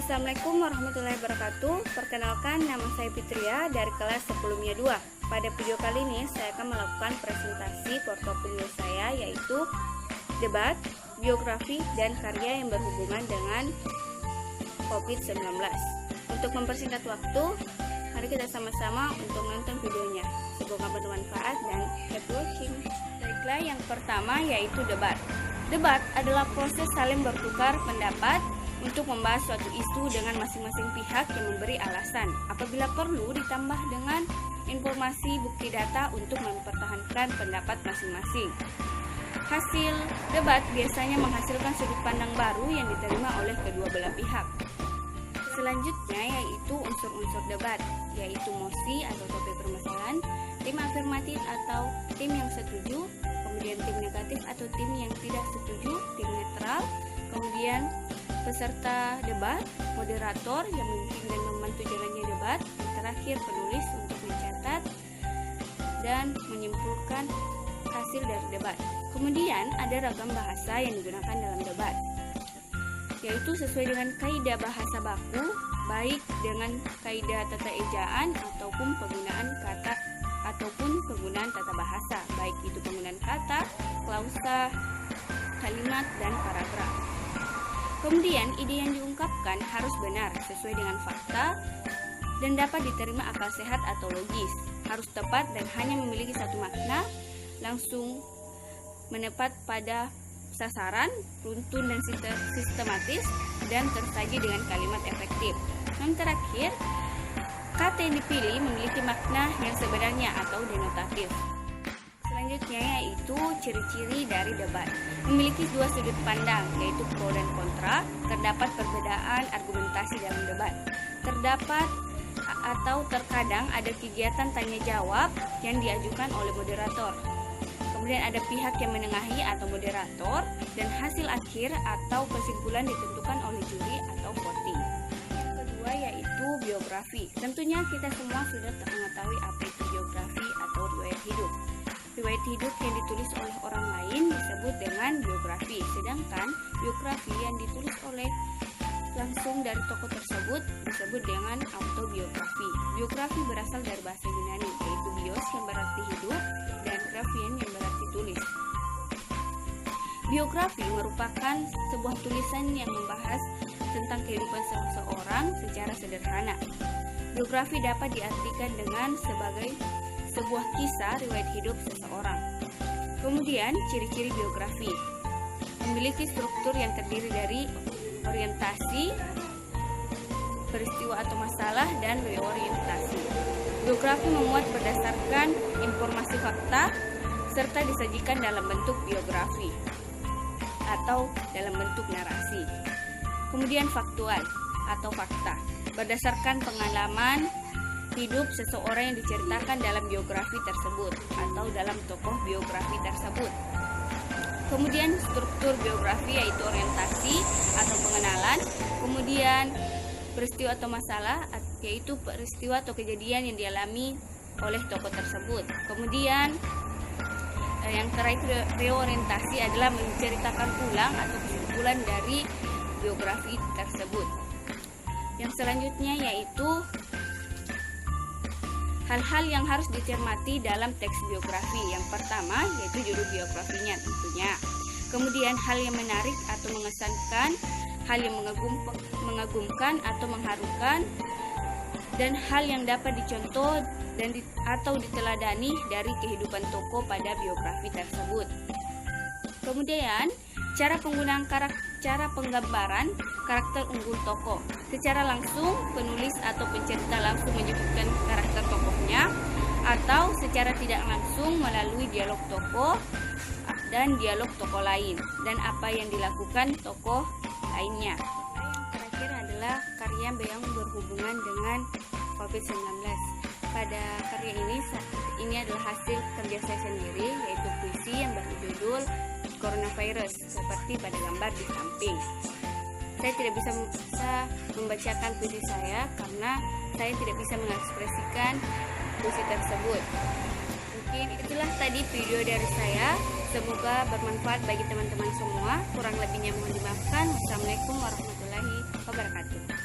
Assalamualaikum warahmatullahi wabarakatuh. Perkenalkan, nama saya Fitria dari kelas 10-nya 2. Pada video kali ini saya akan melakukan presentasi portofolio saya, yaitu debat, biografi, dan karya yang berhubungan dengan COVID-19. Untuk mempersingkat waktu, mari kita sama-sama untuk menonton videonya. Semoga bermanfaat dan happy watching. Baiklah, yang pertama yaitu debat. Debat adalah proses saling bertukar pendapat untuk membahas suatu isu dengan masing-masing pihak yang memberi alasan. Apabila perlu, ditambah dengan informasi bukti data untuk mempertahankan pendapat masing-masing. Hasil debat biasanya menghasilkan sudut pandang baru yang diterima oleh kedua belah pihak. Selanjutnya yaitu unsur-unsur debat, yaitu mosi atau topik permasalahan, tim afirmatif atau tim yang setuju, kemudian tim negatif atau tim yang tidak setuju, tim netral, kemudian peserta debat, moderator yang memimpin dan membantu jalannya debat, dan terakhir penulis untuk mencatat dan menyimpulkan hasil dari debat. Kemudian ada ragam bahasa yang digunakan dalam debat, yaitu sesuai dengan kaidah bahasa baku, baik dengan kaidah tata ejaan ataupun penggunaan kata ataupun penggunaan tata bahasa, baik itu penggunaan kata, klausa, kalimat, dan paragraf. Kemudian ide yang diungkapkan harus benar, sesuai dengan fakta, dan dapat diterima akal sehat atau logis. Harus tepat dan hanya memiliki satu makna, langsung menepat pada sasaran, runtun dan sistematis, dan tersaji dengan kalimat efektif. Yang terakhir, kata yang dipilih memiliki makna yang sebenarnya atau denotatif. Selanjutnya yaitu ciri-ciri dari debat. Memiliki dua sudut pandang, yaitu pro dan kontra. Terdapat perbedaan argumentasi dalam debat. Terdapat atau terkadang ada kegiatan tanya jawab yang diajukan oleh moderator. Kemudian ada pihak yang menengahi atau moderator, dan hasil akhir atau kesimpulan ditentukan oleh juri atau voting. Yang kedua yaitu biografi. Tentunya kita semua sudah mengetahui apa itu biografi atau riwayat hidup. Riwayat hidup yang ditulis oleh orang lain disebut dengan biografi, sedangkan biografi yang ditulis oleh langsung dari tokoh tersebut disebut dengan autobiografi. Biografi berasal dari bahasa Yunani, yaitu bios yang berarti hidup dan grafien yang berarti tulis. Biografi merupakan sebuah tulisan yang membahas tentang kehidupan seseorang secara sederhana. Biografi dapat diartikan dengan sebagai sebuah kisah riwayat hidup seseorang. Kemudian, ciri-ciri biografi memiliki struktur yang terdiri dari orientasi, peristiwa atau masalah, dan reorientasi. Biografi memuat berdasarkan informasi fakta serta disajikan dalam bentuk biografi atau dalam bentuk narasi. Kemudian faktual atau fakta berdasarkan pengalaman hidup seseorang yang diceritakan dalam biografi tersebut atau dalam tokoh biografi tersebut. Kemudian struktur biografi yaitu orientasi atau pengenalan, kemudian peristiwa atau masalah yaitu peristiwa atau kejadian yang dialami oleh tokoh tersebut. Kemudian yang terakhir reorientasi adalah menceritakan ulang atau kesimpulan dari biografi tersebut. Yang selanjutnya yaitu hal-hal yang harus dicermati dalam teks biografi. Yang pertama yaitu judul biografinya tentunya. Kemudian hal yang menarik atau mengesankan, hal yang mengagumkan atau mengharukan, dan hal yang dapat dicontoh dan atau diteladani dari kehidupan tokoh pada biografi tersebut. Kemudian cara penggunaan cara penggambaran karakter unggul tokoh. Secara langsung, penulis atau pencerita langsung menyebutkan karakter tokohnya, atau secara tidak langsung melalui dialog tokoh dan dialog tokoh lain, dan apa yang dilakukan tokoh lainnya. Yang terakhir adalah karya yang berhubungan dengan COVID-19. Pada karya ini adalah hasil kerja saya sendiri, yaitu puisi yang berjudul Coronavirus, seperti pada gambar di samping. Saya tidak bisa membacakan puisi saya karena saya tidak bisa mengekspresikan puisi tersebut. Mungkin itulah tadi video dari saya. Semoga bermanfaat bagi teman-teman semua. Kurang lebihnya mohon dimaafkan. Wassalamualaikum warahmatullahi wabarakatuh.